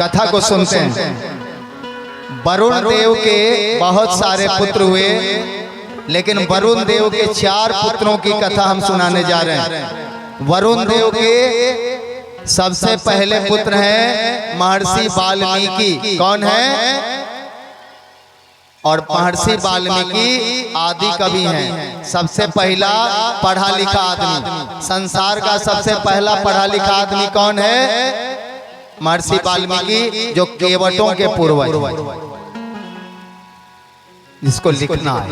कथा को सुनते हैं। वरुण देव के बहुत सारे पुत्र हुए, लेकिन वरुण देव के 4 पुत्रों की कथा हम सुनाने जा रहे हैं। वरुण देव के सबसे पहले पुत्र हैं महर्षि वाल्मीकि। कौन है? और महर्षि वाल्मीकि आदि कवि हैं। सबसे पहला पढ़ा लिखा आदमी, संसार का सबसे पहला पढ़ा लिखा आदमी कौन है? महर्षि वाल्मीकि, जो केवटों के पूर्वज, जिसको लिखना है।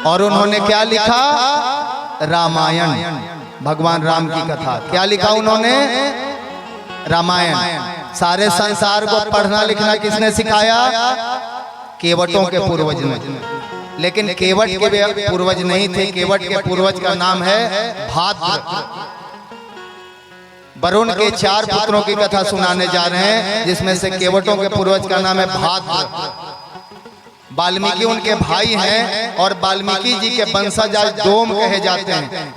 और उन्होंने क्या लिखा? रामायण, भगवान राम की कथा। क्या लिखा उन्होंने? रामायण। सारे संसार को पढ़ना लिखना किसने सिखाया? केवटों के पूर्वज ने। लेकिन केवट के पूर्वज नहीं थे, केवट के पूर्वज का नाम है भाद्र। वरुण के 4 पुत्रों की कथा सुनाने जा रहे हैं, जिसमें से केवटों के पूर्वज का नाम है भाद्र। वाल्मीकि उनके भाई हैं और वाल्मीकि जी के वंशज डोम कहे जाते हैं,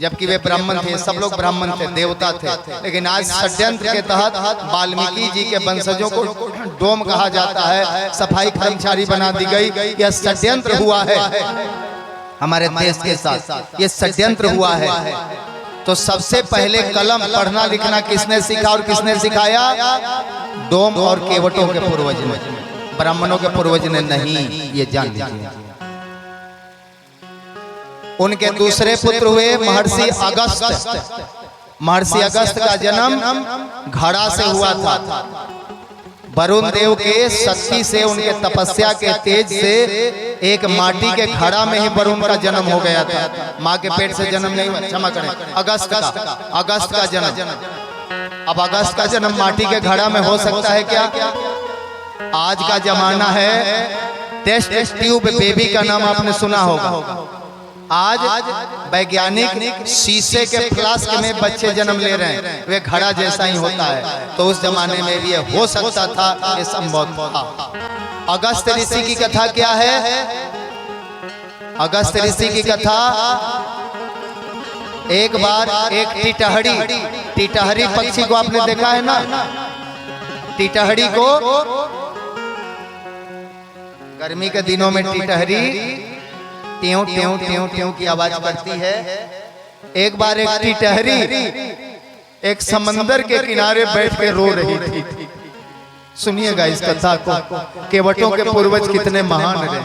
जबकि वे ब्राह्मण थे। सब लोग ब्राह्मण थे, देवता थे। लेकिन आज षड्यंत्र के तहत वाल्मीकि जी के वंशजों को डोम कहा जाता है, सफाई कर्मचारी बना दी गई। यह षड्यंत्र हुआ है हमारे देश के साथ, ये षड्यंत्र हुआ है। तो सबसे पहले कलम पढ़ना लिखना किसने सीखा और किसने सिखाया? डोम और केवटों के पूर्वज ने, ब्राह्मणों के पूर्वज ने नहीं, ये जान लीजिए। उनके दूसरे पुत्र हुए महर्षि अगस्त। महर्षि अगस्त का जन्म घड़ा से हुआ था। वरुण देव के शक्ति से, उनके तपस्या के तेज से एक माटी के घड़ा में ही वरुण का जन्म हो गया था। माँ के पेट से जन्म नहीं हुआ, क्षमा करें, अगस्त का जन्म। अब अगस्त का जन्म माटी के घड़ा में हो सकता है क्या? आज का जमाना है टेस्ट ट्यूब बेबी का नाम आपने सुना होगा। आज वैज्ञानिक शीशे के फ्लास्क में बच्चे जन्म ले रहे हैं, वे घड़ा जैसा ही होता है। तो उस जमाने में भी हो सकता था, ये संभव था। अगस्त ऋषि की कथा क्या है? अगस्त ऋषि की कथा, एक बार एक टिटहरी पक्षी को आपने देखा है ना? टिटहरी को गर्मी के दिनों में टिटहरी ट्यों ट्यों ट्यों ट्यों की आवाज करती है। एक बार एक टिटहरी एक समंदर के किनारे बैठ के रो रही थी। सुनिएगा इस कथा को, केवटों के पूर्वज कितने महान रहे।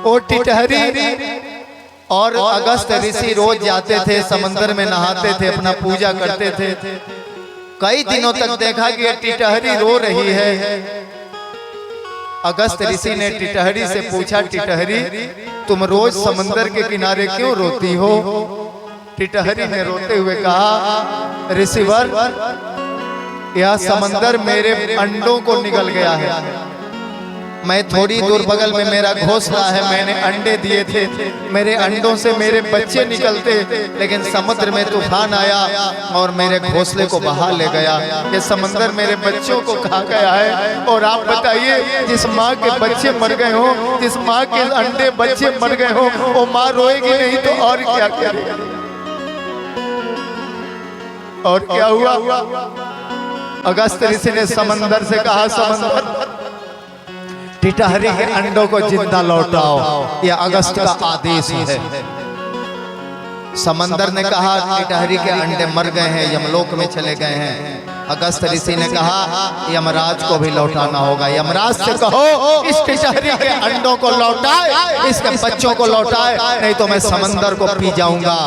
वो टिटहरी और अगस्त ऋषि रोज जाते थे, समंदर में नहाते थे, अपना पूजा करते थे। कई दिनों तक देखा कि टिटहरी रो रही है। अगस्त ऋषि ने टिटहरी से पूछा, टिटहरी तुम रोज समंदर के किनारे क्यों रोती हो? टिटहरी ने रोते हुए कहा, ऋषिवर, यह समंदर मेरे अंडों को निगल गया है। मैं थोड़ी दूर बगल में मेरा घोंसला है, मैंने अंडे दिए थे, मेरे अंडों से मेरे बच्चे निकलते, लेकिन समुद्र में तूफान आया और मेरे घोंसले को बहा ले गया। ये समंदर मेरे बच्चों को खा गया है। और आप बताइए, जिस माँ के बच्चे मर गए हो, जिस माँ के अंडे बच्चे मर गए हो, वो माँ रोएगी नहीं तो और क्या करेगी? और क्या हुआ? अगस्त ऋषि ने समंदर से कहा, समंदर टिटहरी के अंडों को जिंदा लौटाओ, यह अगस्त का आदेश है। समंदर ने कहा, टिटहरी के अंडे मर गए हैं, यमलोक में चले गए हैं। अगस्त ऋषि ने कहा, यमराज को भी लौटाना होगा। यमराज से कहो इस टिटहरी के अंडों को लौटाए, इसके बच्चों को लौटाए, नहीं तो मैं समंदर को पी जाऊंगा।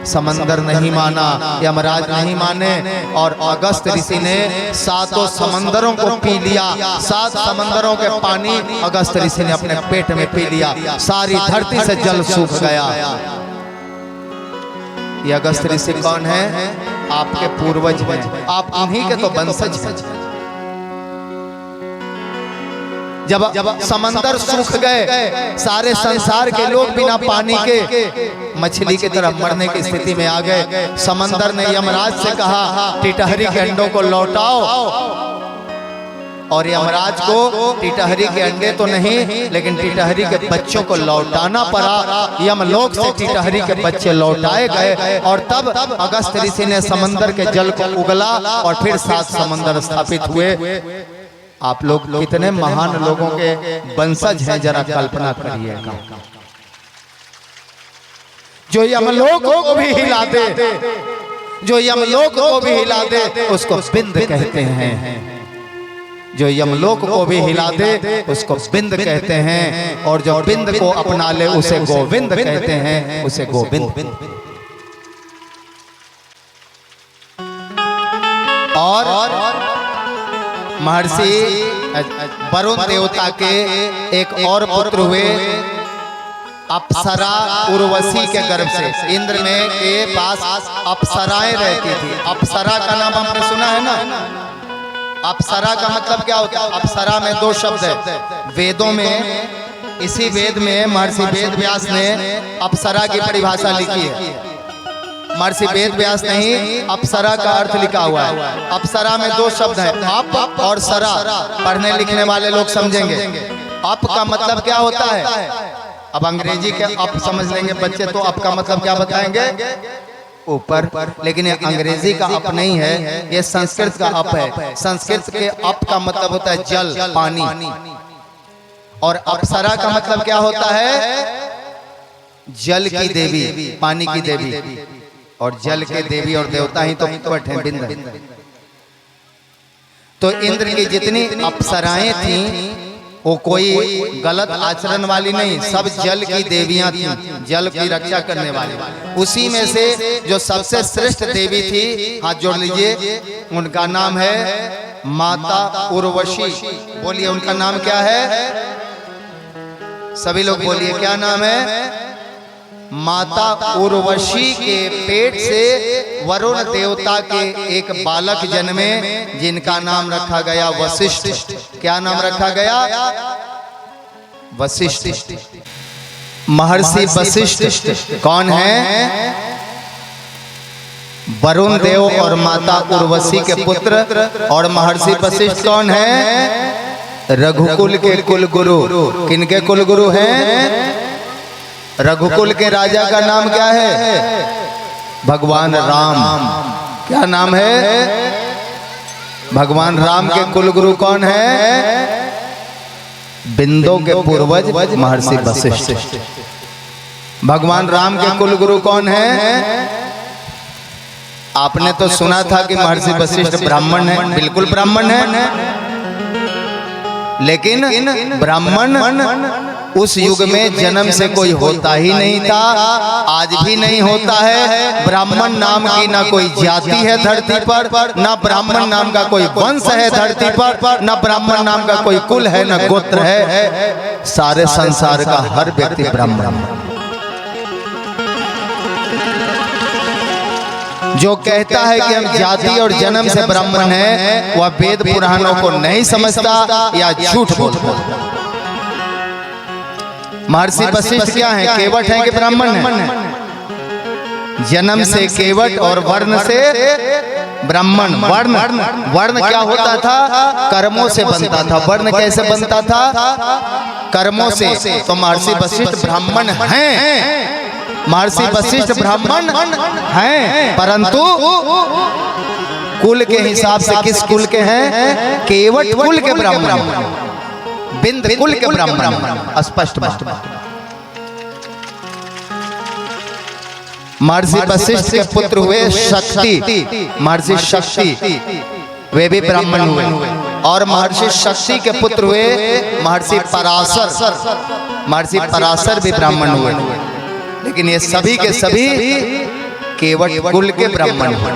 समंदर नहीं माना, यमराज नहीं माने, और अगस्त ऋषि ने 7 समंदरों को पी लिया। 7 समंदरों के पानी अगस्त ऋषि ने अपने पेट में पी लिया। सारी धरती से जल सूख गया। ये अगस्त ऋषि कौन है? आपके पूर्वज हैं, आप उन्हीं के तो वंशज हैं। जब समंदर सूख गए, सारे संसार के लोग बिना पानी के मछली की तरह मरने की स्थिति में आ गए। समंदर ने यमराज से कहा, टिटहरी के अंडों को लौटाओ। और यमराज को टिटहरी के अंडे तो नहीं लेकिन टिटहरी के बच्चों को लौटाना पड़ा। यमलोक से टिटहरी के बच्चे लौटाए गए और तब अगस्त ऋषि ने समंदर के जल को उगला और फिर 7 समंदर स्थापित हुए। आप लोग कितने महान लोगों के वंशज हैं, जरा कल्पना करिएगा। जो यमलोक को भी हिला दे, जो यमलोक को भी हिला दे उसको बिंद कहते हैं। जो यमलोक को भी हिला दे उसको बिंद कहते हैं और जो बिंद को अपना ले उसे गोविंद कहते हैं, उसे गोविंद। और महर्षि वरुण देवता के एक और पुत्र हुए अप्सरा उर्वशी के गर्भ से। इंद्र में के पास अप्सराएं रहती थी। अप्सरा का नाम आपने सुना है ना? अप्सरा का मतलब क्या होता है? अप्सरा में 2 शब्द है वेदों में। इसी वेद में महर्षि वेद व्यास ने अप्सरा की परिभाषा लिखी है। महर्षि वेद व्यास नहीं, अप्सरा का अर्थ लिखा हुआ है। अप्सरा में 2 शब्द है, अप और सरा। पढ़ने लिखने वाले लोग समझेंगे। अप का मतलब क्या होता है? अब अंग्रेजी के अप समझ लेंगे बच्चे तो अप का मतलब क्या बताएंगे? ऊपर। लेकिन ये अंग्रेजी का अप नहीं है, ये संस्कृत का अप है। संस्कृत के अप का मतलब होता है जल, पानी। और अप्सरा का मतलब क्या होता है? जल की देवी, पानी की देवी। और जल के देवी और देवता ही तो मुकुट हैं, बिंद। तो इंद्र की जितनी अप्सराएं थीं वो कोई गलत आचरण वाली नहीं, सब जल की देवियां थी, जल की रक्षा करने वाली। उसी में से जो सबसे श्रेष्ठ देवी थी, हाथ जोड़ लीजिए, उनका नाम है माता उर्वशी। बोलिए उनका नाम क्या है? सभी लोग बोलिए क्या नाम है? माता उर्वशी के पेट से वरुण देवता के एक बालक जन्मे जिनका नाम रखा गया वशिष्ठ। क्या नाम रखा गया? वशिष्ठ। महर्षि वशिष्ठ कौन है? वरुण देव और माता उर्वशी के पुत्र। और महर्षि वशिष्ठ कौन है? रघुकुल के कुल गुरु। किनके कुल गुरु हैं? रघुकुल के राजा का नाम क्या है? भगवान राम। क्या नाम है? भगवान राम के कुल गुरु कौन है? बिंदों के पूर्वज महर्षि वशिष्ठ। भगवान राम के कुल गुरु कौन है? आपने तो सुना था कि महर्षि वशिष्ठ ब्राह्मण है। बिल्कुल ब्राह्मण है, लेकिन ब्राह्मण उस युग में जन्म से कोई होता ही नहीं था, आज भी नहीं होता है। ब्राह्मण नाम की ना कोई जाति है धरती पर, ना ब्राह्मण नाम का कोई वंश है धरती पर, ना ब्राह्मण नाम का कोई कुल है, ना गोत्र है। सारे संसार का हर व्यक्ति ब्राह्मण। जो कहता है कि हम जाति और जन्म से ब्राह्मण हैं, वह वेद पुराणों को नहीं समझता या झूठ बोलता है। महर्षि वशिष्ठ क्या है? केवट है कि ब्राह्मण है? जन्म से केवट और वर्ण से ब्राह्मण। वर्ण क्या होता था? कर्मों से बनता था। वर्ण कैसे बनता था? कर्मों से। तो महर्षि वशिष्ठ ब्राह्मण हैं। महर्षि वशिष्ठ ब्राह्मण हैं, परंतु कुल के हिसाब से किस कुल के हैं? केवट कुल के ब्राह्मण, बिंद कुल के ब्राह्मण। स्पष्ट बात। महर्षि वशिष्ठ के पुत्र हुए शक्ति। महर्षि शक्ति वे भी ब्राह्मण हुए। और महर्षि शक्ति के पुत्र हुए महर्षि पराशर। महर्षि पराशर भी ब्राह्मण हुए, लेकिन ये सभी के सभी केवट कुल के ब्राह्मण हुए।